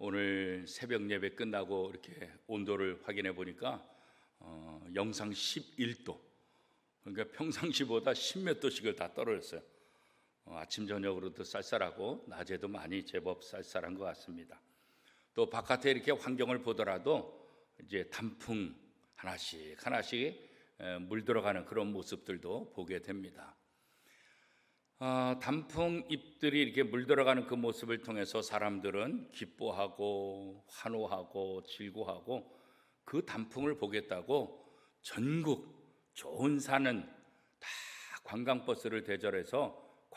오늘 새벽 예배 끝나고 이렇게 온도를 확인해 보니까 영상 11도, 그러니까 평상시보다 10몇 도씩을 다 떨어졌어요. 아침 저녁으로도 쌀쌀하고 낮에도 많이 제법 쌀쌀한 것 같습니다. 또 바깥에 이렇게 환경을 보더라도 이제 단풍 하나씩 물 들어가는 그런 모습들도 보게 됩니다. 단풍 잎들이 이렇게 물들어가는 그 모습을 통해서 사람들은 기뻐하고 환호하고 질고하고 그 단풍을 보겠다고 전국 좋은 산은 다 관광버스를 대절해서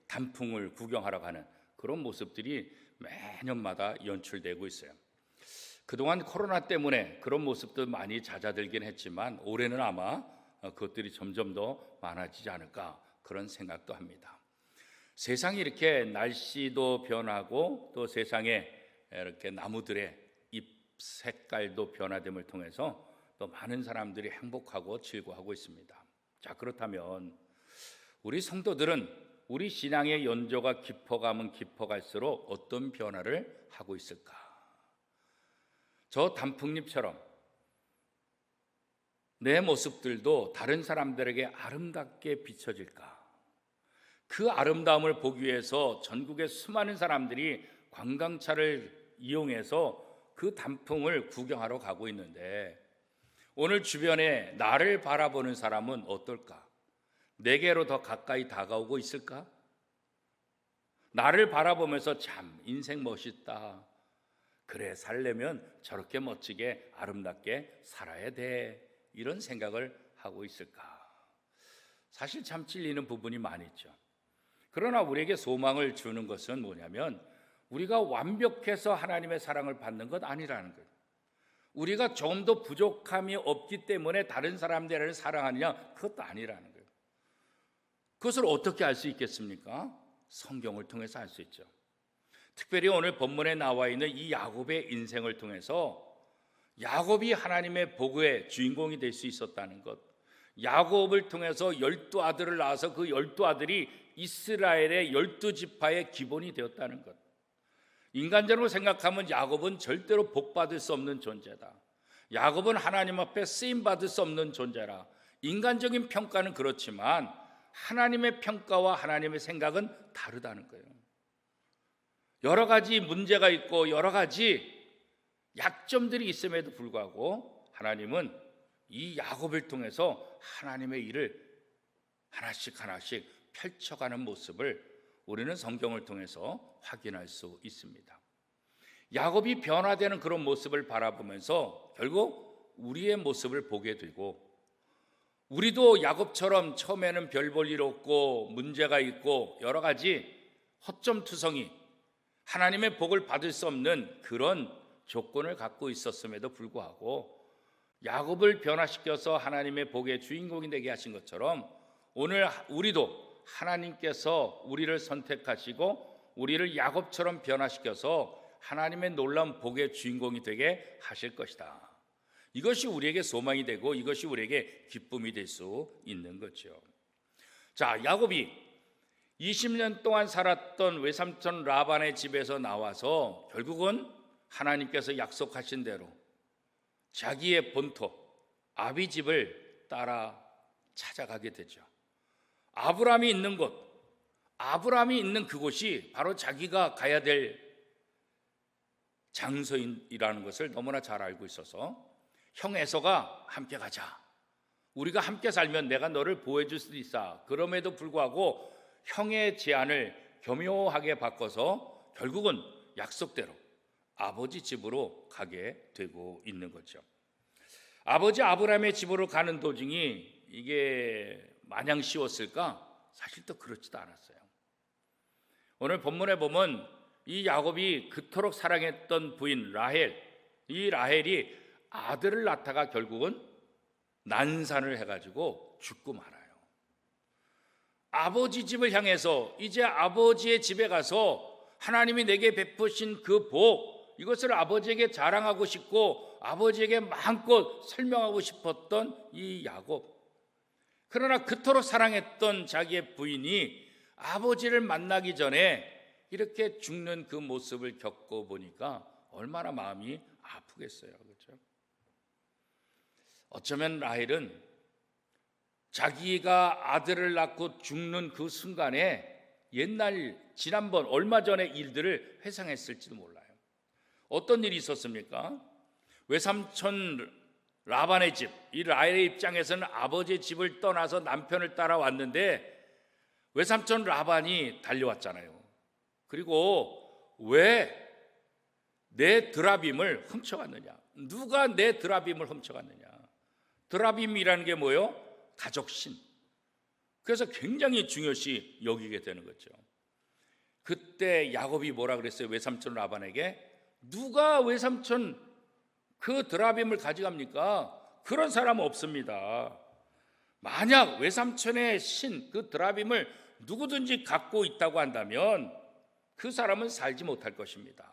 단풍을 구경하러 가는 그런 모습들이 매년마다 연출되고 있어요. 그동안 코로나 때문에 그런 모습도 많이 잦아들긴 했지만 올해는 아마 그것들이 점점 더 많아지지 않을까 그런 생각도 합니다. 세상이 이렇게 날씨도 변하고 또 세상에 이렇게 나무들의 잎 색깔도 변화됨을 통해서 또 많은 사람들이 행복하고 즐거워하고 있습니다. 자, 그렇다면 우리 성도들은 우리 신앙의 연조가 깊어가면 깊어갈수록 어떤 변화를 하고 있을까? 저 단풍잎처럼 내 모습들도 다른 사람들에게 아름답게 비춰질까? 그 아름다움을 보기 위해서 전국의 수많은 사람들이 관광차를 이용해서 그 단풍을 구경하러 가고 있는데 오늘 주변에 나를 바라보는 사람은 어떨까? 내게로 더 가까이 다가오고 있을까? 나를 바라보면서 참 인생 멋있다. 그래, 살려면 저렇게 멋지게 아름답게 살아야 돼. 이런 생각을 하고 있을까? 사실 참 찔리는 부분이 많이 있죠. 그러나 우리에게 소망을 주는 것은 뭐냐면 우리가 완벽해서 하나님의 사랑을 받는 것 아니라는 거예요. 우리가 좀 더 부족함이 없기 때문에 다른 사람들을 사랑하느냐? 그것도 아니라는 거예요. 그것을 어떻게 알 수 있겠습니까? 성경을 통해서 알 수 있죠. 특별히 오늘 본문에 나와 있는 이 야곱의 인생을 통해서 야곱이 하나님의 복의 주인공이 될 수 있었다는 것, 야곱을 통해서 12아들을 낳아서 그 12아들이 이스라엘의 12지파의 기본이 되었다는 것, 인간적으로 생각하면 야곱은 절대로 복받을 수 없는 존재다. 야곱은 하나님 앞에 쓰임받을 수 없는 존재라. 인간적인 평가는 그렇지만 하나님의 평가와 하나님의 생각은 다르다는 거예요. 여러 가지 문제가 있고 여러 가지 약점들이 있음에도 불구하고 하나님은 이 야곱을 통해서 하나님의 일을 하나씩 펼쳐가는 모습을 우리는 성경을 통해서 확인할 수 있습니다. 야곱이 변화되는 그런 모습을 바라보면서 결국 우리의 모습을 보게 되고, 우리도 야곱처럼 처음에는 별 볼 일 없고 문제가 있고 여러 가지 허점투성이, 하나님의 복을 받을 수 없는 그런 조건을 갖고 있었음에도 불구하고 야곱을 변화시켜서 하나님의 복의 주인공이 되게 하신 것처럼 오늘 우리도 하나님께서 우리를 선택하시고 우리를 야곱처럼 변화시켜서 하나님의 놀라운 복의 주인공이 되게 하실 것이다. 이것이 우리에게 소망이 되고 이것이 우리에게 기쁨이 될 수 있는 거죠. 자, 야곱이 20년 동안 살았던 외삼촌 라반의 집에서 나와서 결국은 하나님께서 약속하신 대로 자기의 본토 아비 집을 따라 찾아가게 되죠. 아브라함이 있는 곳, 아브라함이 있는 그곳이 바로 자기가 가야 될 장소이라는 것을 너무나 잘 알고 있어서 형 에서가 함께 가자. 우리가 함께 살면 내가 너를 보호해 줄 수 있어. 그럼에도 불구하고 형의 제안을 교묘하게 바꿔서 결국은 약속대로 아버지 집으로 가게 되고 있는 거죠. 아버지 아브라함의 집으로 가는 도중이 이게 마냥 쉬웠을까? 사실 또 그렇지도 않았어요. 오늘 본문에 보면 이 야곱이 그토록 사랑했던 부인 라헬, 이 라헬이 아들을 낳다가 결국은 난산을 해가지고 죽고 말아요. 아버지 집을 향해서 이제 아버지의 집에 가서 하나님이 내게 베푸신 그 복, 이것을 아버지에게 자랑하고 싶고 아버지에게 마음껏 설명하고 싶었던 이 야곱. 그러나 그토록 사랑했던 자기의 부인이 아버지를 만나기 전에 이렇게 죽는 그 모습을 겪어보니까 얼마나 마음이 아프겠어요. 그렇죠? 어쩌면 라헬은 자기가 아들을 낳고 죽는 그 순간에 지난번 얼마 전의 일들을 회상했을지도 몰라요. 어떤 일이 있었습니까? 외삼촌 라반의 집, 이 라헬의 입장에서는 아버지의 집을 떠나서 남편을 따라왔는데 외삼촌 라반이 달려왔잖아요. 그리고 왜 내 드라빔을 훔쳐갔느냐? 누가 내 드라빔을 훔쳐갔느냐? 드라빔이라는 게 뭐예요? 가족신. 그래서 굉장히 중요시 여기게 되는 거죠. 그때 야곱이 뭐라 그랬어요? 외삼촌 라반에게 누가 외삼촌 그 드라빔을 가져갑니까? 그런 사람은 없습니다. 만약 외삼촌의 신, 그 드라빔을 누구든지 갖고 있다고 한다면 그 사람은 살지 못할 것입니다.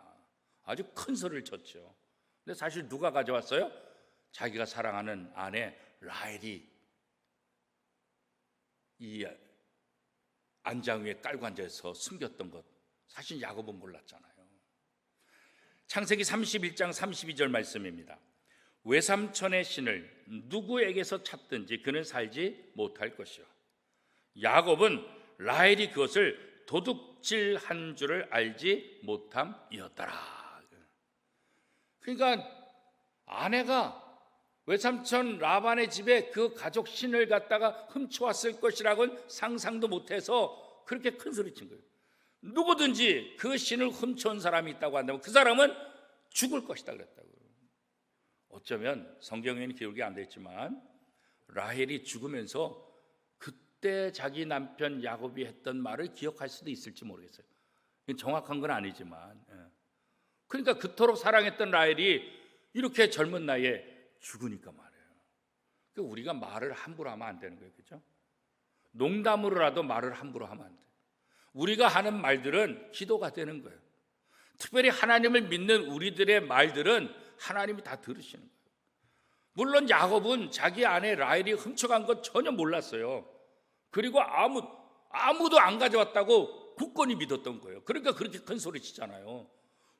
아주 큰 소리를 쳤죠. 근데 사실 누가 가져왔어요? 자기가 사랑하는 아내 라헬이 이 안장 위에 깔고 앉아서 숨겼던 것, 사실 야곱은 몰랐잖아요. 창세기 31장 32절 말씀입니다. 외삼촌의 신을 누구에게서 찾든지 그는 살지 못할 것이요, 야곱은 라헬이 그것을 도둑질한 줄을 알지 못함이었더라. 그러니까 아내가 외삼촌 라반의 집에 그 가족 신을 갖다가 훔쳐왔을 것이라고는 상상도 못해서 그렇게 큰 소리 친 거예요. 누구든지 그 신을 훔쳐온 사람이 있다고 한다면 그 사람은 죽을 것이다 그랬다고요. 어쩌면 성경에는 기록이 안 됐지만 라헬이 죽으면서 그때 자기 남편 야곱이 했던 말을 기억할 수도 있을지 모르겠어요. 정확한 건 아니지만, 그러니까 그토록 사랑했던 라헬이 이렇게 젊은 나이에 죽으니까 말이에요. 그러니까 우리가 말을 함부로 하면 안 되는 거예요. 그렇죠? 농담으로라도 말을 함부로 하면 안 돼요. 우리가 하는 말들은 기도가 되는 거예요. 특별히 하나님을 믿는 우리들의 말들은 하나님이 다 들으시는 거예요. 물론 야곱은 자기 아내 라헬이 훔쳐간 것 전혀 몰랐어요. 그리고 아무도 안 가져왔다고 굳건히 믿었던 거예요. 그러니까 그렇게 큰 소리 치잖아요.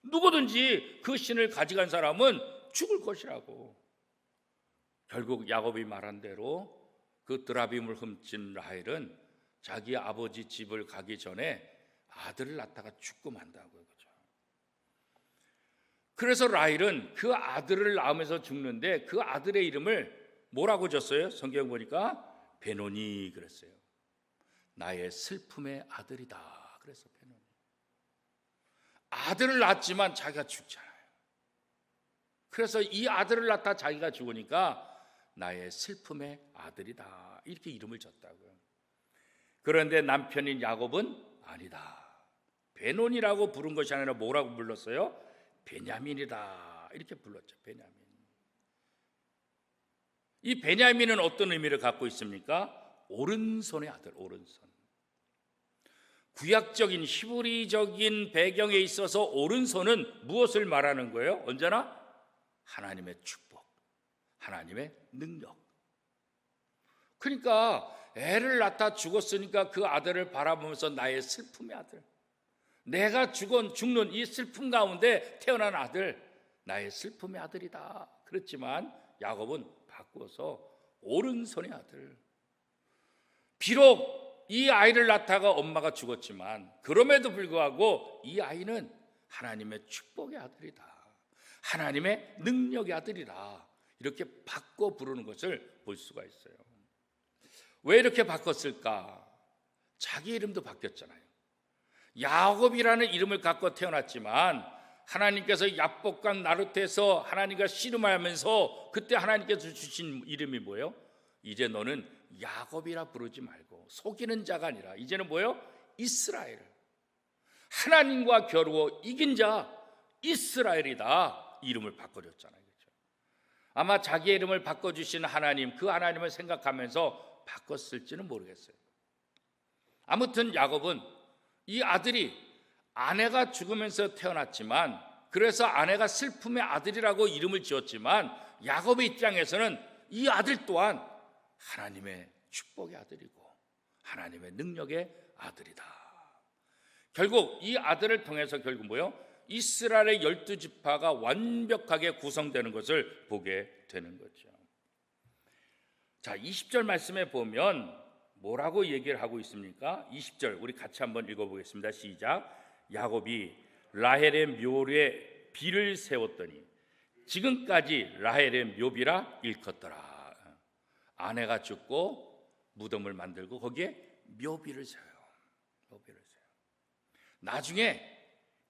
누구든지 그 신을 가져간 사람은 죽을 것이라고. 결국 야곱이 말한 대로 그 드라빔을 훔친 라헬은 자기 아버지 집을 가기 전에 아들을 낳다가 죽고 만다고요. 그죠? 그래서 라헬은 그 아들을 낳으면서 죽는데 그 아들의 이름을 뭐라고 줬어요? 성경 보니까 베노니 그랬어요. 나의 슬픔의 아들이다 그래서 베노니. 아들을 낳았지만 자기가 죽잖아요. 그래서 이 아들을 낳다 자기가 죽으니까 나의 슬픔의 아들이다 이렇게 이름을 줬다고요. 그런데 남편인 야곱은 아니다, 베논이라고 부른 것이 아니라 뭐라고 불렀어요? 베냐민이다 이렇게 불렀죠. 베냐민. 이 베냐민은 어떤 의미를 갖고 있습니까? 오른손의 아들, 오른손. 구약적인 히브리적인 배경에 있어서 오른손은 무엇을 말하는 거예요? 언제나 하나님의 축복, 하나님의 능력. 그러니까 애를 낳다 죽었으니까 그 아들을 바라보면서 나의 슬픔의 아들, 내가 죽는 이 슬픔 가운데 태어난 아들, 나의 슬픔의 아들이다. 그렇지만 야곱은 바꿔서 오른손의 아들. 비록 이 아이를 낳다가 엄마가 죽었지만 그럼에도 불구하고 이 아이는 하나님의 축복의 아들이다, 하나님의 능력의 아들이다, 이렇게 바꿔 부르는 것을 볼 수가 있어요. 왜 이렇게 바꿨을까? 자기 이름도 바뀌었잖아요. 야곱이라는 이름을 갖고 태어났지만 하나님께서 야복강 나루트에서 하나님과 씨름하면서 그때 하나님께서 주신 이름이 뭐예요? 이제 너는 야곱이라 부르지 말고, 속이는 자가 아니라 이제는 뭐예요? 이스라엘, 하나님과 겨루어 이긴 자 이스라엘이다, 이름을 바꿔줬잖아요. 그렇죠? 아마 자기의 이름을 바꿔주신 하나님, 그 하나님을 생각하면서 바꿨을지는 모르겠어요. 아무튼 야곱은 이 아들이 아내가 죽으면서 태어났지만, 그래서 아내가 슬픔의 아들이라고 이름을 지었지만 야곱의 입장에서는 이 아들 또한 하나님의 축복의 아들이고 하나님의 능력의 아들이다. 결국 이 아들을 통해서 결국 뭐요? 이스라엘의 12지파가 완벽하게 구성되는 것을 보게 되는 거죠. 자, 20절 말씀에 보면 뭐라고 얘기를 하고 있습니까? 20절 우리 같이 한번 읽어보겠습니다. 시작. 야곱이 라헬의 묘에 비를 세웠더니 지금까지 라헬의 묘비라 일컫더라. 아내가 죽고 무덤을 만들고 거기에 묘비를 세워요. 묘비를 세워요. 나중에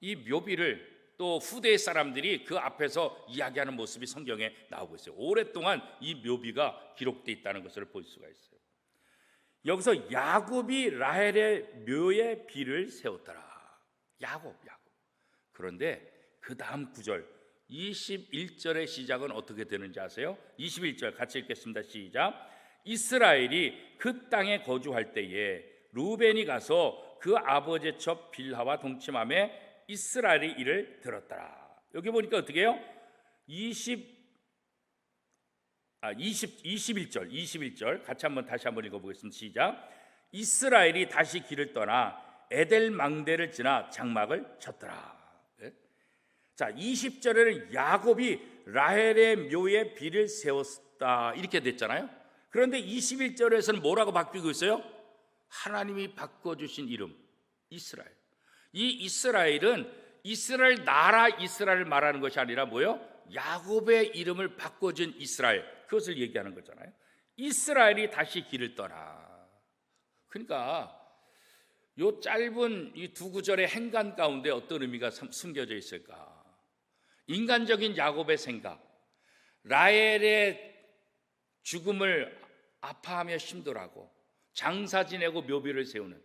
이 묘비를 또 후대의 사람들이 그 앞에서 이야기하는 모습이 성경에 나오고 있어요. 오랫동안 이 묘비가 기록되어 있다는 것을 볼 수가 있어요. 여기서 야곱이 라헬의 묘에 비를 세웠더라. 야곱. 그런데 그 다음 구절 21절의 시작은 어떻게 되는지 아세요? 21절 같이 읽겠습니다. 시작. 이스라엘이 그 땅에 거주할 때에 루벤이 가서 그 아버지의 첩 빌하와 동침함에 이스라엘이 이를 들었더라. 여기 보니까 어떻게 해요? 21절 같이 다시 한번 읽어보겠습니다. 시작. 이스라엘이 다시 길을 떠나 에델 망대를 지나 장막을 쳤더라. 자, 20절에는 야곱이 라헬의 묘에 비를 세웠다 이렇게 됐잖아요. 그런데 21절에서는 뭐라고 바뀌고 있어요? 하나님이 바꿔주신 이름 이스라엘. 이 이스라엘은 이스라엘 나라 이스라엘을 말하는 것이 아니라 뭐예요? 야곱의 이름을 바꿔준 이스라엘, 그것을 얘기하는 거잖아요. 이스라엘이 다시 길을 떠나. 그러니까 이 짧은 이 두 구절의 행간 가운데 어떤 의미가 숨겨져 있을까? 인간적인 야곱의 생각, 라헬의 죽음을 아파하며 힘들어하고 장사 지내고 묘비를 세우는,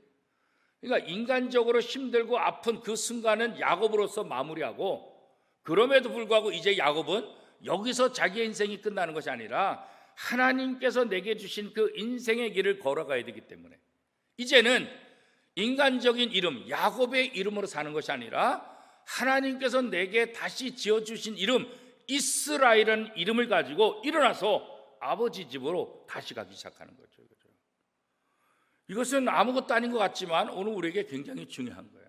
그러니까 인간적으로 힘들고 아픈 그 순간은 야곱으로서 마무리하고, 그럼에도 불구하고 이제 야곱은 여기서 자기의 인생이 끝나는 것이 아니라 하나님께서 내게 주신 그 인생의 길을 걸어가야 되기 때문에 이제는 인간적인 이름 야곱의 이름으로 사는 것이 아니라 하나님께서 내게 다시 지어주신 이름 이스라엘이라는 이름을 가지고 일어나서 아버지 집으로 다시 가기 시작하는 거죠. 이것은 아무것도 아닌 것 같지만 오늘 우리에게 굉장히 중요한 거예요.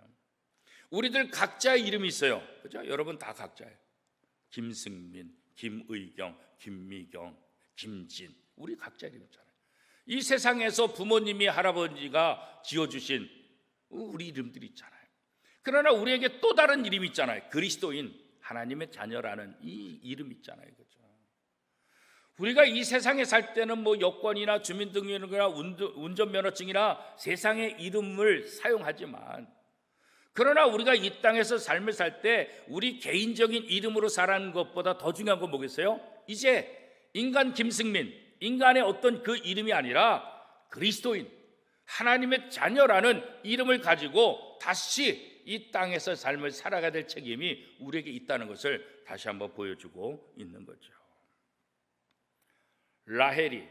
우리들 각자의 이름이 있어요. 그죠? 여러분 다 각자예요. 김승민, 김의경, 김미경, 김진, 우리 각자 이름 있잖아요. 이 세상에서 부모님이 할아버지가 지어주신 우리 이름들이 있잖아요. 그러나 우리에게 또 다른 이름이 있잖아요. 그리스도인, 하나님의 자녀라는 이 이름 있잖아요. 그죠? 우리가 이 세상에 살 때는 뭐 여권이나 주민등록이나 운전면허증이나 세상의 이름을 사용하지만, 그러나 우리가 이 땅에서 삶을 살 때 우리 개인적인 이름으로 살아가는 것보다 더 중요한 건 뭐겠어요? 이제 인간 김승민, 인간의 어떤 그 이름이 아니라 그리스도인, 하나님의 자녀라는 이름을 가지고 다시 이 땅에서 삶을 살아가야 될 책임이 우리에게 있다는 것을 다시 한번 보여주고 있는 거죠. 라헬이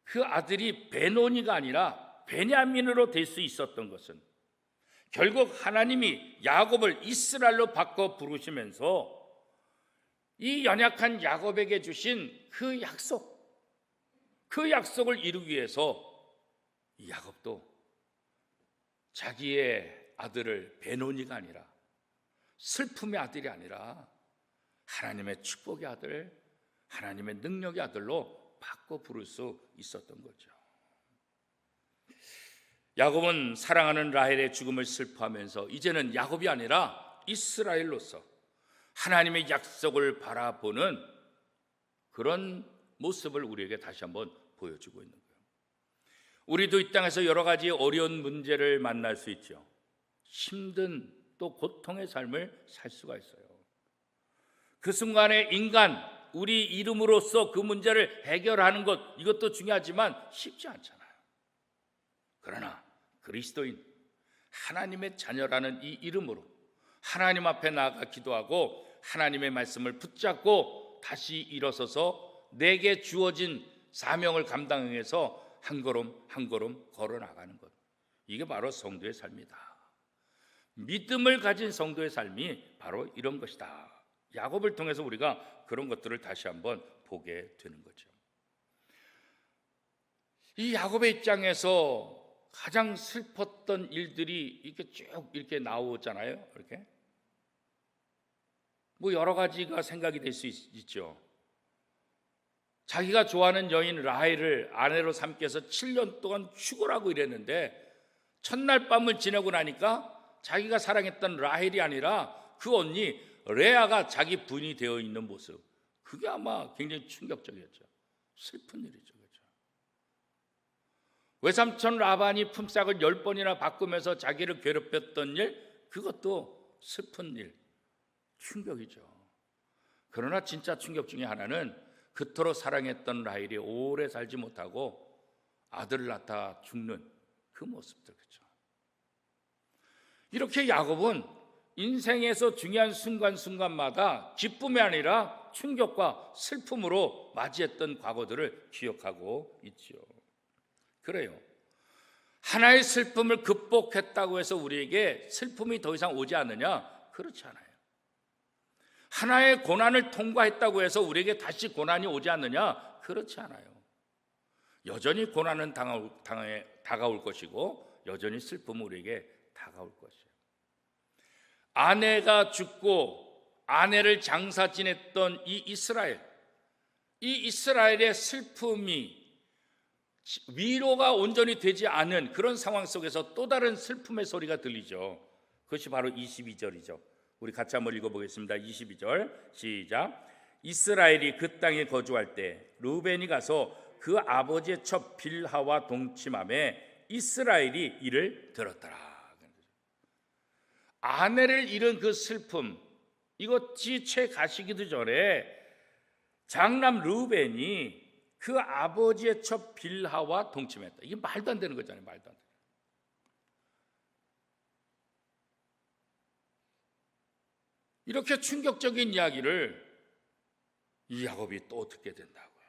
그 아들이 베노니가 아니라 베냐민으로 될 수 있었던 것은 결국 하나님이 야곱을 이스라엘로 바꿔 부르시면서 이 연약한 야곱에게 주신 그 약속을 이루기 위해서 야곱도 자기의 아들을 베노니가 아니라 슬픔의 아들이 아니라 하나님의 축복의 아들, 하나님의 능력의 아들로 바꿔 부를 수 있었던 거죠. 야곱은 사랑하는 라헬의 죽음을 슬퍼하면서 이제는 야곱이 아니라 이스라엘로서 하나님의 약속을 바라보는 그런 모습을 우리에게 다시 한번 보여주고 있는 거예요. 우리도 이 땅에서 여러 가지 어려운 문제를 만날 수 있죠. 힘든 또 고통의 삶을 살 수가 있어요. 그 순간에 인간, 우리 이름으로써 그 문제를 해결하는 것, 이것도 중요하지만 쉽지 않잖아요. 그러나 그리스도인, 하나님의 자녀라는 이 이름으로 하나님 앞에 나아가 기도하고 하나님의 말씀을 붙잡고 다시 일어서서 내게 주어진 사명을 감당해서 한 걸음 한 걸음 걸어 나가는 것, 이게 바로 성도의 삶이다. 믿음을 가진 성도의 삶이 바로 이런 것이다. 야곱을 통해서 우리가 그런 것들을 다시 한번 보게 되는 거죠. 이 야곱의 입장에서 가장 슬펐던 일들이 이렇게 쭉 이렇게 나오잖아요. 이렇게 뭐 여러 가지가 생각이 될 수 있죠. 자기가 좋아하는 여인 라헬을 아내로 삼기 위해서 7년 동안 죽으라고 이랬는데 첫날 밤을 지내고 나니까 자기가 사랑했던 라헬이 아니라 그 언니 레아가 자기 부인이 되어 있는 모습, 그게 아마 굉장히 충격적이었죠. 슬픈 일이죠. 그렇죠? 외삼촌 라반이 품삯을 10번이나 바꾸면서 자기를 괴롭혔던 일, 그것도 슬픈 일, 충격이죠. 그러나 진짜 충격 중에 하나는 그토록 사랑했던 라헬이 오래 살지 못하고 아들을 낳다 죽는 그 모습들. 그렇죠? 이렇게 야곱은 인생에서 중요한 순간순간마다 기쁨이 아니라 충격과 슬픔으로 맞이했던 과거들을 기억하고 있지요. 그래요. 하나의 슬픔을 극복했다고 해서 우리에게 슬픔이 더 이상 오지 않느냐? 그렇지 않아요. 하나의 고난을 통과했다고 해서 우리에게 다시 고난이 오지 않느냐? 그렇지 않아요. 여전히 고난은 다가올 것이고 여전히 슬픔은 우리에게 다가올 것이에요. 아내가 죽고 아내를 장사 지냈던 이 이스라엘의 슬픔이 위로가 온전히 되지 않은 그런 상황 속에서 또 다른 슬픔의 소리가 들리죠. 그것이 바로 22절이죠. 우리 같이 한번 읽어보겠습니다. 22절 시작. 이스라엘이 그 땅에 거주할 때 르우벤이 가서 그 아버지의 첩 빌하와 동침함에 이스라엘이 이를 들었더라. 아내를 잃은 그 슬픔, 이것이 채 가시기도 전에 장남 르우벤이 그 아버지의 첩 빌하와 동침했다. 이게 말도 안 되는 거잖아요. 말도 안 돼. 이렇게 충격적인 이야기를 이 야곱이 또 듣게 된다고요.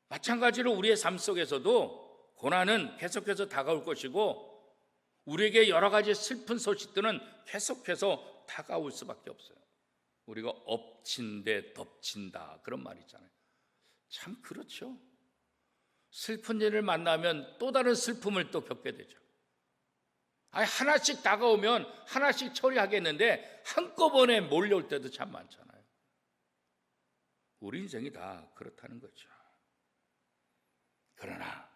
마찬가지로 우리의 삶 속에서도 고난은 계속해서 다가올 것이고 우리에게 여러 가지 슬픈 소식들은 계속해서 다가올 수밖에 없어요. 우리가 엎친 데 덮친다, 그런 말이 있잖아요. 참 그렇죠. 슬픈 일을 만나면 또 다른 슬픔을 또 겪게 되죠. 하나씩 다가오면 하나씩 처리하겠는데 한꺼번에 몰려올 때도 참 많잖아요. 우리 인생이 다 그렇다는 거죠. 그러나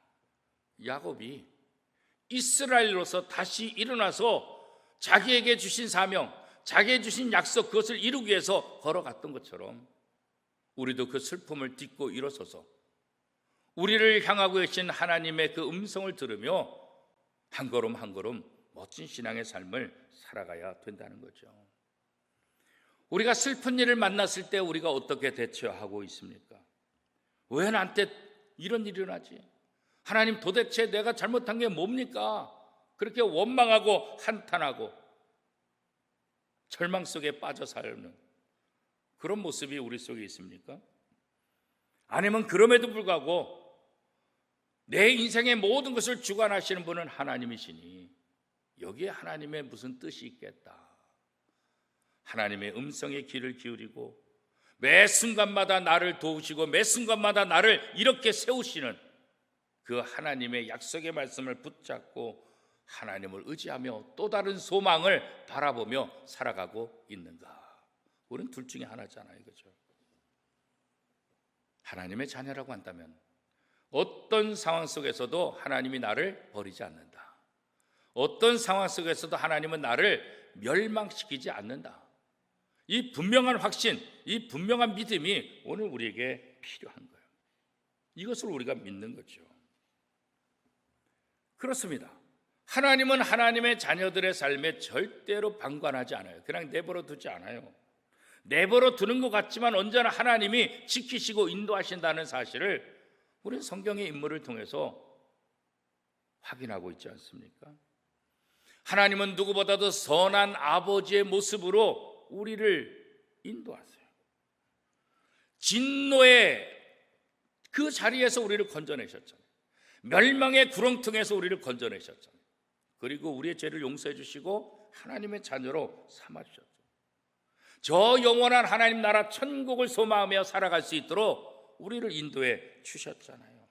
야곱이 이스라엘로서 다시 일어나서 자기에게 주신 사명, 자기에게 주신 약속, 그것을 이루기 위해서 걸어갔던 것처럼 우리도 그 슬픔을 딛고 일어서서 우리를 향하고 계신 하나님의 그 음성을 들으며 한 걸음 한 걸음 멋진 신앙의 삶을 살아가야 된다는 거죠. 우리가 슬픈 일을 만났을 때 우리가 어떻게 대처하고 있습니까? 왜 나한테 이런 일이 일어나지? 하나님, 도대체 내가 잘못한 게 뭡니까? 그렇게 원망하고 한탄하고 절망 속에 빠져 사는 그런 모습이 우리 속에 있습니까? 아니면 그럼에도 불구하고 내 인생의 모든 것을 주관하시는 분은 하나님이시니 여기에 하나님의 무슨 뜻이 있겠다. 하나님의 음성에 귀를 기울이고 매 순간마다 나를 도우시고 매 순간마다 나를 이렇게 세우시는 그 하나님의 약속의 말씀을 붙잡고 하나님을 의지하며 또 다른 소망을 바라보며 살아가고 있는가? 우리는 둘 중에 하나잖아요. 그렇죠? 하나님의 자녀라고 한다면 어떤 상황 속에서도 하나님이 나를 버리지 않는다. 어떤 상황 속에서도 하나님은 나를 멸망시키지 않는다. 이 분명한 확신, 이 분명한 믿음이 오늘 우리에게 필요한 거예요. 이것을 우리가 믿는 거죠. 그렇습니다. 하나님은 하나님의 자녀들의 삶에 절대로 방관하지 않아요. 그냥 내버려 두지 않아요. 내버려 두는 것 같지만 언제나 하나님이 지키시고 인도하신다는 사실을 우리는 성경의 인물을 통해서 확인하고 있지 않습니까? 하나님은 누구보다도 선한 아버지의 모습으로 우리를 인도하세요. 진노의 그 자리에서 우리를 건져내셨잖아요. 멸망의 구렁텅에서 우리를 건져내셨잖아요. 그리고 우리의 죄를 용서해 주시고 하나님의 자녀로 삼아주셨죠. 저 영원한 하나님 나라 천국을 소망하며 살아갈 수 있도록 우리를 인도해 주셨잖아요.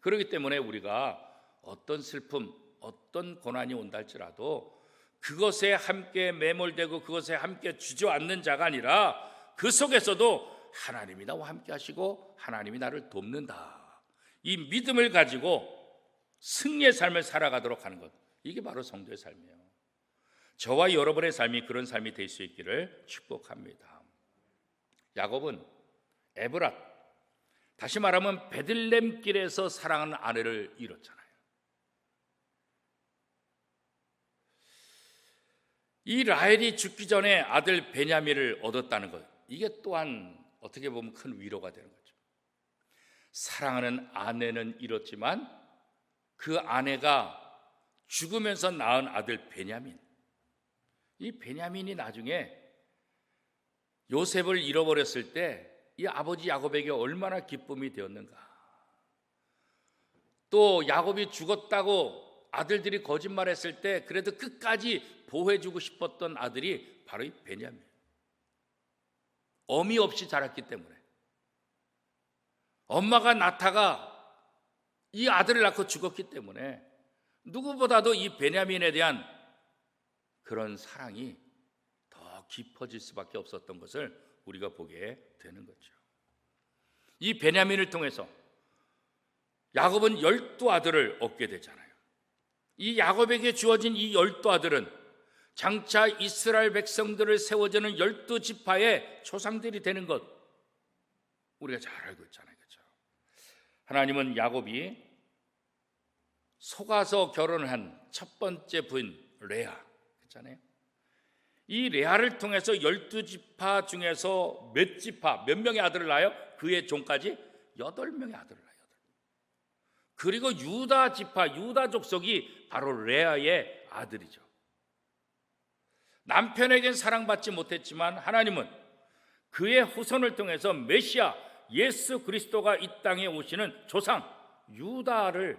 그렇기 때문에 우리가 어떤 슬픔, 어떤 고난이 온다 할지라도 그것에 함께 매몰되고 그것에 함께 주저앉는 자가 아니라 그 속에서도 하나님이 나와 함께 하시고 하나님이 나를 돕는다, 이 믿음을 가지고 승리의 삶을 살아가도록 하는 것, 이게 바로 성도의 삶이에요. 저와 여러분의 삶이 그런 삶이 될 수 있기를 축복합니다. 야곱은 에브랏, 다시 말하면 베들렘 길에서 사랑하는 아내를 잃었잖아요. 이 라헬이 죽기 전에 아들 베냐민을 얻었다는 것, 이게 또한 어떻게 보면 큰 위로가 되는 거죠. 사랑하는 아내는 잃었지만 그 아내가 죽으면서 낳은 아들 베냐민, 이 베냐민이 나중에 요셉을 잃어버렸을 때 이 아버지 야곱에게 얼마나 기쁨이 되었는가. 또 야곱이 죽었다고 아들들이 거짓말했을 때 그래도 끝까지 보호해주고 싶었던 아들이 바로 이 베냐민. 어미 없이 자랐기 때문에, 엄마가 나타가 이 아들을 낳고 죽었기 때문에 누구보다도 이 베냐민에 대한 그런 사랑이 더 깊어질 수밖에 없었던 것을 우리가 보게 되는 거죠. 이 베냐민을 통해서 야곱은 12아들을 얻게 되잖아요. 이 야곱에게 주어진 이 12아들은 장차 이스라엘 백성들을 세워주는 12지파의 조상들이 되는 것, 우리가 잘 알고 있잖아요. 그렇죠? 하나님은 야곱이 속아서 결혼한 첫 번째 부인 레아 그렇잖아요. 이 레아를 통해서 12지파 중에서 몇 지파, 몇 명의 아들을 낳아요? 그의 종까지 8명의 아들을 낳아요. 그리고 유다 지파, 유다 족속이 바로 레아의 아들이죠. 남편에겐 사랑받지 못했지만 하나님은 그의 후손을 통해서 메시아 예수 그리스도가 이 땅에 오시는 조상 유다를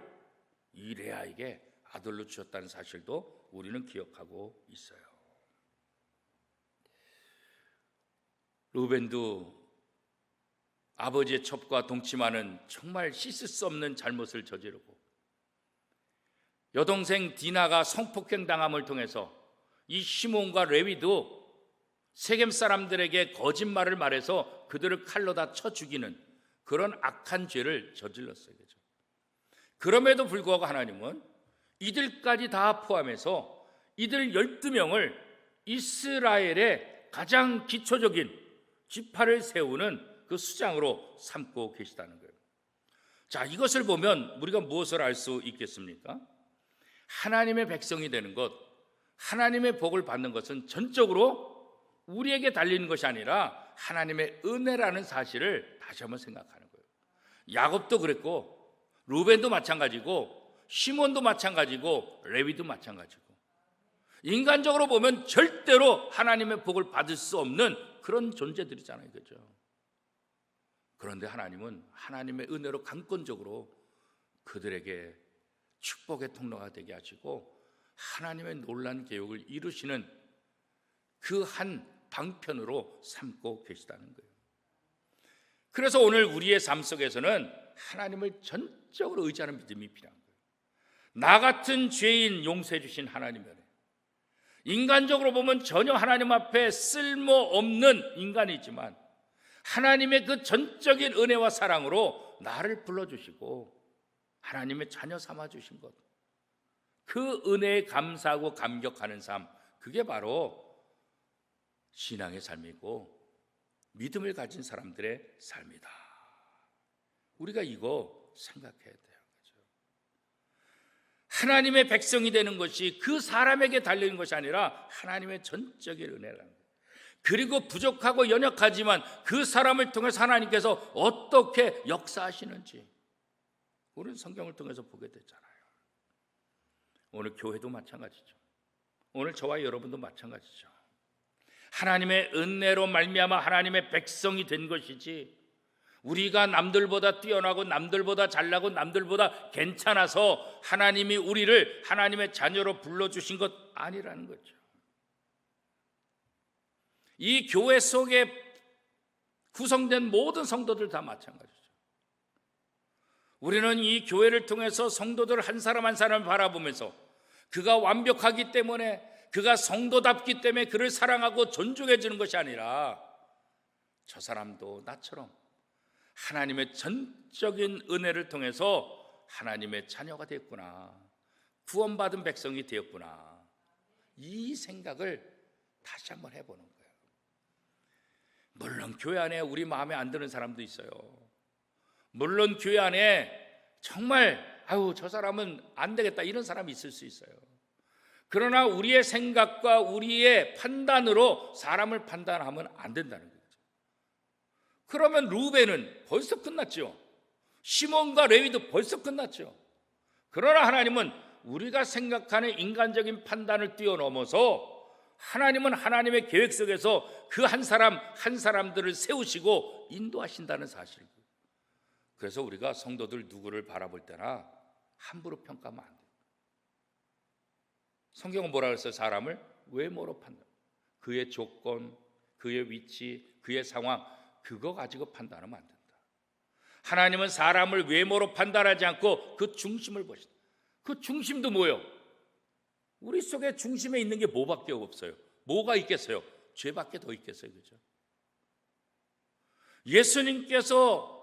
이 레아에게 아들로 주셨다는 사실도 우리는 기억하고 있어요. 루벤도 아버지의 첩과 동침하는 정말 씻을 수 없는 잘못을 저지르고, 여동생 디나가 성폭행 당함을 통해서 이 시몬과 레위도 세겜 사람들에게 거짓말을 말해서 그들을 칼로 다 쳐 죽이는 그런 악한 죄를 저질렀어요. 그죠? 그럼에도 불구하고 하나님은 이들까지 다 포함해서 이들 12명을 이스라엘의 가장 기초적인 지파를 세우는 그 수장으로 삼고 계시다는 거예요. 자, 이것을 보면 우리가 무엇을 알 수 있겠습니까? 하나님의 백성이 되는 것, 하나님의 복을 받는 것은 전적으로 우리에게 달리는 것이 아니라 하나님의 은혜라는 사실을 다시 한번 생각하는 거예요. 야곱도 그랬고, 루벤도 마찬가지고, 시몬도 마찬가지고, 레위도 마찬가지고, 인간적으로 보면 절대로 하나님의 복을 받을 수 없는 그런 존재들이잖아요. 그죠? 그런데 하나님은 하나님의 은혜로 강권적으로 그들에게 축복의 통로가 되게 하시고 하나님의 놀라운 계획을 이루시는 그 한 방편으로 삼고 계시다는 거예요. 그래서 오늘 우리의 삶 속에서는 하나님을 전적으로 의지하는 믿음이 필요한 거예요. 나 같은 죄인 용서해 주신 하나님의 은혜, 인간적으로 보면 전혀 하나님 앞에 쓸모없는 인간이지만 하나님의 그 전적인 은혜와 사랑으로 나를 불러주시고 하나님의 자녀 삼아주신 것, 그 은혜에 감사하고 감격하는 삶, 그게 바로 신앙의 삶이고 믿음을 가진 사람들의 삶이다. 우리가 이거 생각해야 돼요. 하나님의 백성이 되는 것이 그 사람에게 달리는 것이 아니라 하나님의 전적인 은혜라는 거예요. 그리고 부족하고 연약하지만 그 사람을 통해서 하나님께서 어떻게 역사하시는지 우리는 성경을 통해서 보게 되잖아요. 오늘 교회도 마찬가지죠. 오늘 저와 여러분도 마찬가지죠. 하나님의 은혜로 말미암아 하나님의 백성이 된 것이지, 우리가 남들보다 뛰어나고 남들보다 잘나고 남들보다 괜찮아서 하나님이 우리를 하나님의 자녀로 불러주신 것 아니라는 거죠. 이 교회 속에 구성된 모든 성도들 다 마찬가지죠. 우리는 이 교회를 통해서 성도들 한 사람 한 사람을 바라보면서 그가 완벽하기 때문에, 그가 성도답기 때문에 그를 사랑하고 존중해 주는 것이 아니라 저 사람도 나처럼 하나님의 전적인 은혜를 통해서 하나님의 자녀가 됐구나, 구원받은 백성이 되었구나, 이 생각을 다시 한번 해보는 거예요. 물론 교회 안에 우리 마음에 안 드는 사람도 있어요. 물론 교회 안에 정말 저 사람은 안 되겠다 이런 사람이 있을 수 있어요. 그러나 우리의 생각과 우리의 판단으로 사람을 판단하면 안 된다는 거죠. 그러면 루벤은 벌써 끝났죠. 시몬과 레위도 벌써 끝났죠. 그러나 하나님은 우리가 생각하는 인간적인 판단을 뛰어넘어서 하나님은 하나님의 계획 속에서 그 한 사람 한 사람들을 세우시고 인도하신다는 사실. 그래서 우리가 성도들 누구를 바라볼 때나 함부로 평가하면 안 돼요. 성경은 뭐라 그랬어요? 사람을 외모로 판단. 그의 조건, 그의 위치, 그의 상황, 그거 가지고 판단하면 안 된다. 하나님은 사람을 외모로 판단하지 않고 그 중심을 보신다. 그 중심도 뭐예요? 우리 속에 중심에 있는 게 뭐밖에 없어요? 뭐가 있겠어요? 죄밖에 더 있겠어요, 그죠? 예수님께서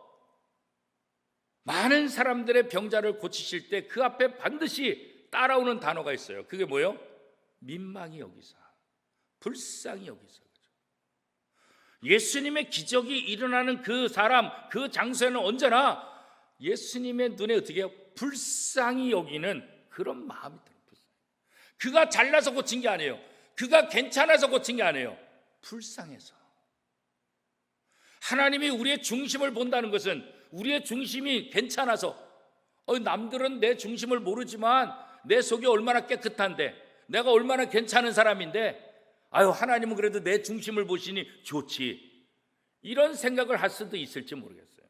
많은 사람들의 병자를 고치실 때 그 앞에 반드시 따라오는 단어가 있어요. 그게 뭐예요? 민망히 여기사, 불쌍히 여기사. 예수님의 기적이 일어나는 그 사람, 그 장소에는 언제나 예수님의 눈에 어떻게 해요? 불쌍히 여기는 그런 마음이 들어요. 그가 잘나서 고친 게 아니에요. 그가 괜찮아서 고친 게 아니에요. 불쌍해서. 하나님이 우리의 중심을 본다는 것은 우리의 중심이 괜찮아서, 남들은 내 중심을 모르지만 내 속이 얼마나 깨끗한데, 내가 얼마나 괜찮은 사람인데, 하나님은 그래도 내 중심을 보시니 좋지, 이런 생각을 할 수도 있을지 모르겠어요.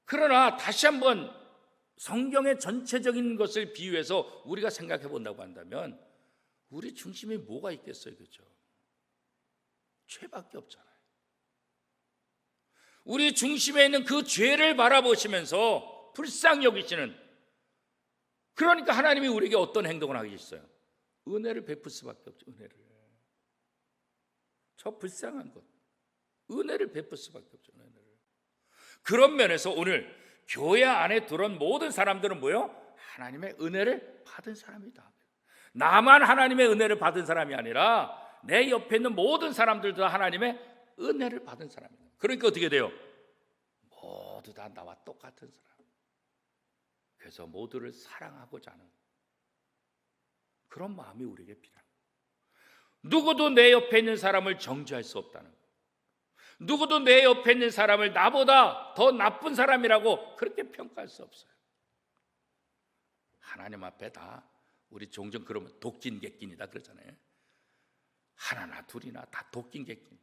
그러나 다시 한번 성경의 전체적인 것을 비유해서 우리가 생각해 본다고 한다면 우리 중심에 뭐가 있겠어요, 그렇죠? 죄밖에 없잖아요. 우리 중심에 있는 그 죄를 바라보시면서 불쌍히 여기시는, 그러니까 하나님이 우리에게 어떤 행동을 하겠어요? 은혜를 베풀 수밖에 없죠. 은혜를. 저 불쌍한 것, 은혜를 베풀 수밖에 없죠. 은혜를. 그런 면에서 오늘 교회 안에 들어온 모든 사람들은 뭐예요? 하나님의 은혜를 받은 사람이다. 나만 하나님의 은혜를 받은 사람이 아니라 내 옆에 있는 모든 사람들도 하나님의 은혜를 받은 사람이다. 그러니까 어떻게 돼요? 모두 다 나와 똑같은 사람. 그래서 모두를 사랑하고자 하는 그런 마음이 우리에게 필요합니다. 누구도 내 옆에 있는 사람을 정죄할 수 없다는 것. 누구도 내 옆에 있는 사람을 나보다 더 나쁜 사람이라고 그렇게 평가할 수 없어요. 하나님 앞에 다 우리 종종 그러면 도끼인 객끼이다 그러잖아요. 하나나 둘이나 다 도끼인 객끼,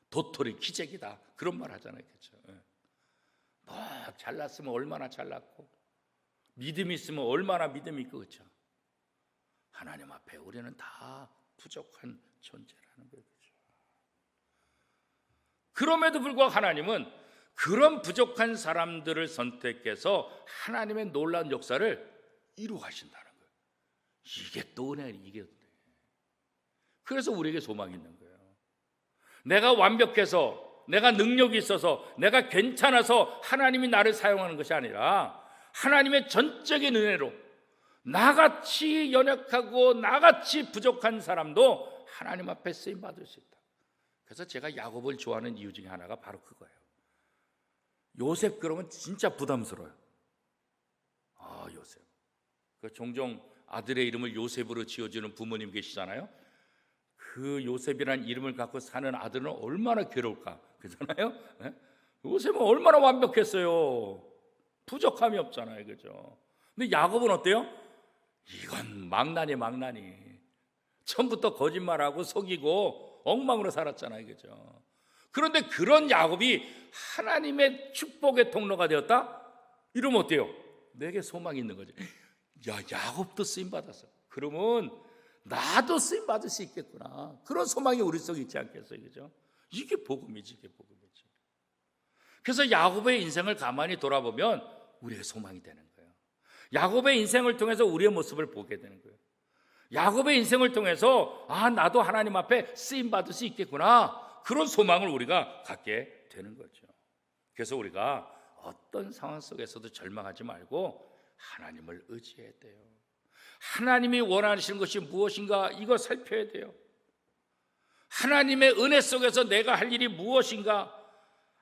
도토리 기적이다 그런 말 하잖아요, 그렇죠? 뭐 잘났으면 얼마나 잘났고 믿음이 있으면 얼마나 믿음이 있고, 그렇죠? 하나님 앞에 우리는 다 부족한 존재라는 거죠. 그럼에도 불구하고 하나님은 그런 부족한 사람들을 선택해서 하나님의 놀라운 역사를 이루어가신다는 거예요. 이게 또 은혜예요. 이게 은혜. 그래서 우리에게 소망이 있는 거예요. 내가 완벽해서, 내가 능력이 있어서, 내가 괜찮아서 하나님이 나를 사용하는 것이 아니라 하나님의 전적인 은혜로 나같이 연약하고 나같이 부족한 사람도 하나님 앞에 쓰임 받을 수 있다. 그래서 제가 야곱을 좋아하는 이유 중에 하나가 바로 그거예요. 요셉 그러면 진짜 부담스러워요. 요셉. 종종 아들의 이름을 요셉으로 지어주는 부모님 계시잖아요. 그 요셉이라는 이름을 갖고 사는 아들은 얼마나 괴로울까, 그렇잖아요. 네? 요셉은 얼마나 완벽했어요. 부족함이 없잖아요, 그죠? 근데 야곱은 어때요? 이건 망나니. 처음부터 거짓말하고 속이고 엉망으로 살았잖아요, 그죠? 그런데 그런 야곱이 하나님의 축복의 통로가 되었다? 이러면 어때요? 내게 소망이 있는 거지. 야곱도 쓰임 받았어. 그러면 나도 쓰임 받을 수 있겠구나. 그런 소망이 우리 속에 있지 않겠어요, 그죠? 이게 복음이지, 이게 복음이지. 그래서 야곱의 인생을 가만히 돌아보면 우리의 소망이 되는 거예요. 야곱의 인생을 통해서 우리의 모습을 보게 되는 거예요. 야곱의 인생을 통해서 나도 하나님 앞에 쓰임 받을 수 있겠구나, 그런 소망을 우리가 갖게 되는 거죠. 그래서 우리가 어떤 상황 속에서도 절망하지 말고 하나님을 의지해야 돼요. 하나님이 원하시는 것이 무엇인가, 이거 살펴야 돼요. 하나님의 은혜 속에서 내가 할 일이 무엇인가,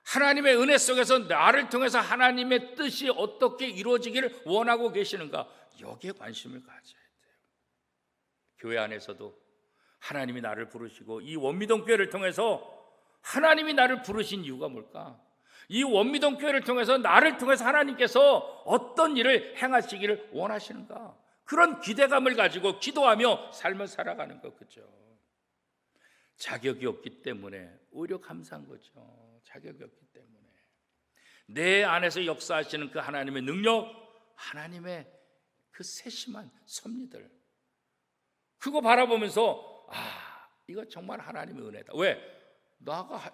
하나님의 은혜 속에서 나를 통해서 하나님의 뜻이 어떻게 이루어지기를 원하고 계시는가, 여기에 관심을 가져야 돼요. 교회 안에서도 하나님이 나를 부르시고, 이 원미동 교회를 통해서 하나님이 나를 부르신 이유가 뭘까? 이 원미동 교회를 통해서 나를 통해서 하나님께서 어떤 일을 행하시기를 원하시는가, 그런 기대감을 가지고 기도하며 삶을 살아가는 것, 그죠? 자격이 없기 때문에 오히려 감사한 거죠. 자격이 없기 때문에 내 안에서 역사하시는 그 하나님의 능력, 하나님의 그 세심한 섭리들, 그거 바라보면서 이거 정말 하나님의 은혜다. 왜?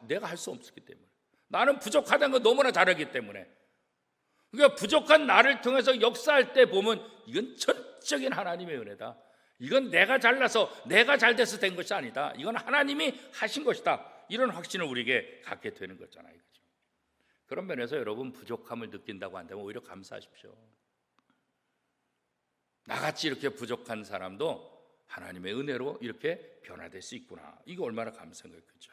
내가 할 수 없었기 때문에, 나는 부족하다는 거 너무나 잘 알기 때문에. 그러니까 부족한 나를 통해서 역사할 때 보면 이건 전적인 하나님의 은혜다. 이건 내가 잘나서 내가 잘 돼서 된 것이 아니다. 이건 하나님이 하신 것이다. 이런 확신을 우리에게 갖게 되는 거잖아요. 그렇죠? 그런 면에서 여러분, 부족함을 느낀다고 한다면 오히려 감사하십시오. 나같이 이렇게 부족한 사람도 하나님의 은혜로 이렇게 변화될 수 있구나. 이거 얼마나 감사한 거예요. 그렇죠?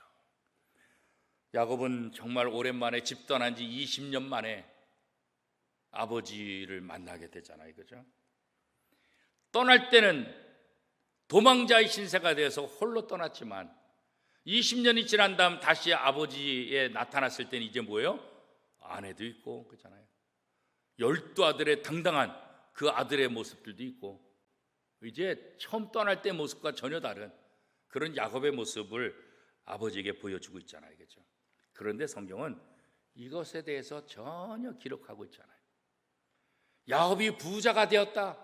야곱은 정말 오랜만에 집 떠난 지 20년 만에 아버지를 만나게 되잖아요. 그죠? 떠날 때는 도망자의 신세가 되어서 홀로 떠났지만 20년이 지난 다음 다시 아버지에 나타났을 때는 이제 뭐예요? 아내도 있고, 그렇잖아요. 12아들의 당당한 그 아들의 모습들도 있고, 이제 처음 떠날 때 모습과 전혀 다른 그런 야곱의 모습을 아버지에게 보여주고 있잖아요. 그렇죠? 그런데 성경은 이것에 대해서 전혀 기록하고 있잖아요. 야곱이 부자가 되었다,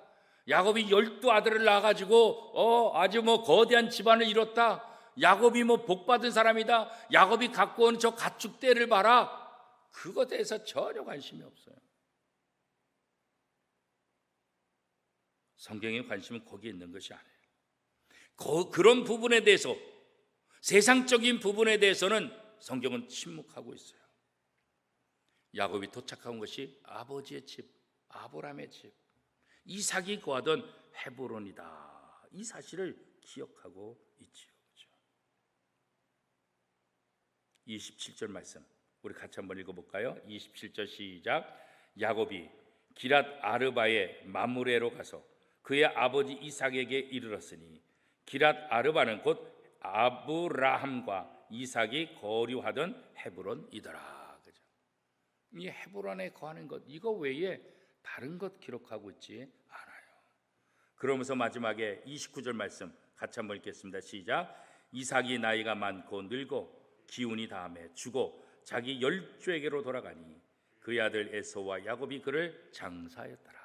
야곱이 12아들을 낳아가지고 아주 거대한 집안을 이뤘다, 야곱이 복받은 사람이다, 야곱이 갖고 온 저 가축대를 봐라, 그것에 대해서 전혀 관심이 없어요. 성경의 관심은 거기에 있는 것이 아니에요. 그런 부분에 대해서, 세상적인 부분에 대해서는 성경은 침묵하고 있어요. 야곱이 도착한 것이 아버지의 집, 아브라함의 집, 이삭이 거하던 헤브론이다, 이 사실을 기억하고 있지요. 그렇죠? 27절 말씀 우리 같이 한번 읽어볼까요? 27절 시작. 야곱이 기랏 아르바의 마므레로 가서 그의 아버지 이삭에게 이르렀으니, 기랏 아르바는 곧 아브라함과 이삭이 거류하던 헤브론이더라. 그죠? 이 헤브론에 거하는 것, 이거 외에 다른 것 기록하고 있지 않아요. 그러면서 마지막에 29절 말씀 같이 한번 읽겠습니다. 시작. 이삭이 나이가 많고 늙고 기운이 다함에 죽어 자기 열조에게로 돌아가니 그의 아들 에서와 야곱이 그를 장사하였더라.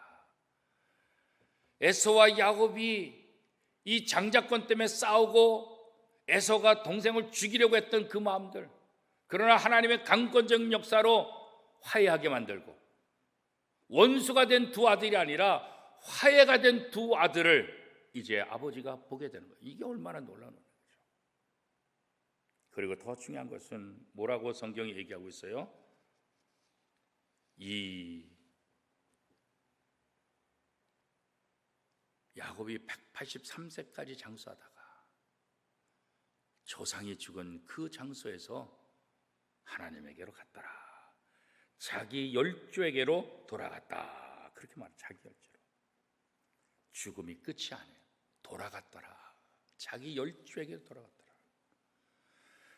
에서와 야곱이 이 장자권 때문에 싸우고 에서가 동생을 죽이려고 했던 그 마음들, 그러나 하나님의 강권적 역사로 화해하게 만들고 원수가 된 두 아들이 아니라 화해가 된 두 아들을 이제 아버지가 보게 되는 거예요. 이게 얼마나 놀라운 거죠. 그리고 더 중요한 것은 뭐라고 성경이 얘기하고 있어요? 이 야곱이 183세까지 장수하다가 조상이 죽은 그 장소에서 하나님에게로 갔더라. 자기 열조에게로 돌아갔다. 그렇게 말해요. 자기 열조로. 죽음이 끝이 아니에요. 돌아갔더라. 자기 열조에게로 돌아갔더라.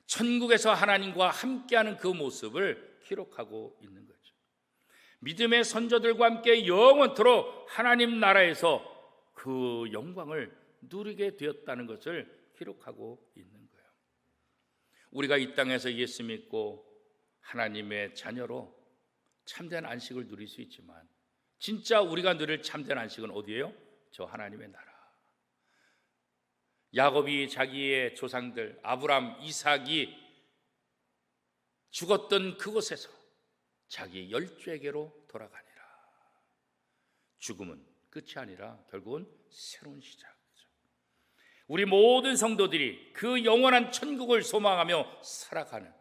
천국에서 하나님과 함께하는 그 모습을 기록하고 있는 거죠. 믿음의 선조들과 함께 영원토록 하나님 나라에서 그 영광을 누리게 되었다는 것을 기록하고 있는 거예요. 우리가 이 땅에서 예수 믿고 하나님의 자녀로 참된 안식을 누릴 수 있지만 진짜 우리가 누릴 참된 안식은 어디예요? 저 하나님의 나라. 야곱이 자기의 조상들 아브람, 이삭이 죽었던 그곳에서 자기 열죄에게로 돌아가니라. 죽음은 끝이 아니라 결국은 새로운 시작이죠. 우리 모든 성도들이 그 영원한 천국을 소망하며 살아가는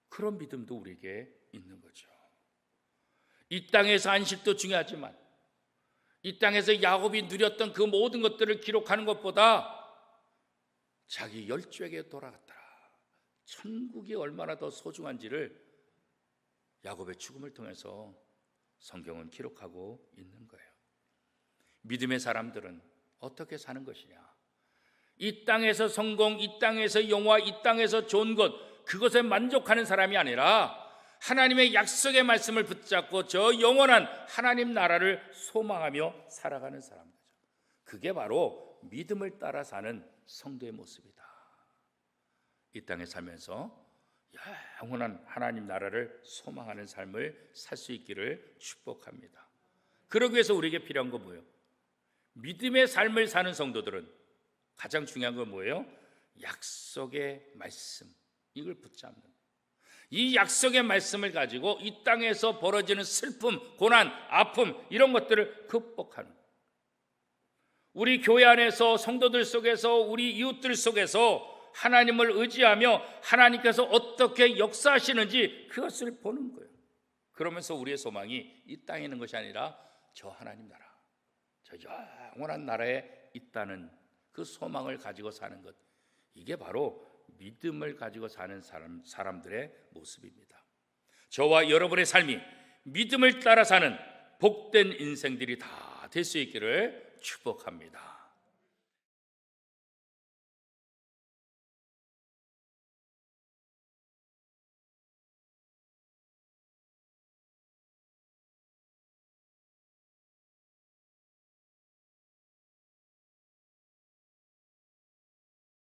그런 믿음도 우리에게 있는 거죠. 이 땅에서 안식도 중요하지만 이 땅에서 야곱이 누렸던 그 모든 것들을 기록하는 것보다 자기 열조에게 돌아갔더라. 천국이 얼마나 더 소중한지를 야곱의 죽음을 통해서 성경은 기록하고 있는 거예요. 믿음의 사람들은 어떻게 사는 것이냐? 이 땅에서 성공, 이 땅에서 영화, 이 땅에서 좋은 것, 그것에 만족하는 사람이 아니라 하나님의 약속의 말씀을 붙잡고 저 영원한 하나님 나라를 소망하며 살아가는 사람이죠. 그게 바로 믿음을 따라 사는 성도의 모습이다. 이 땅에 살면서 영원한 하나님 나라를 소망하는 삶을 살 수 있기를 축복합니다. 그러기 위해서 우리에게 필요한 건 뭐예요? 믿음의 삶을 사는 성도들은 가장 중요한 건 뭐예요? 약속의 말씀, 이걸 붙잡는, 이 약속의 말씀을 가지고 이 땅에서 벌어지는 슬픔, 고난, 아픔 이런 것들을 극복하는, 우리 교회 안에서 성도들 속에서 우리 이웃들 속에서 하나님을 의지하며 하나님께서 어떻게 역사하시는지 그것을 보는 거예요. 그러면서 우리의 소망이 이 땅에 있는 것이 아니라 저 하나님 나라, 저 영원한 나라에 있다는 그 소망을 가지고 사는 것, 이게 바로 믿음을 가지고 사는 사람들의 모습입니다. 저와 여러분의 삶이 믿음을 따라 사는 복된 인생들이 다 될 수 있기를 축복합니다.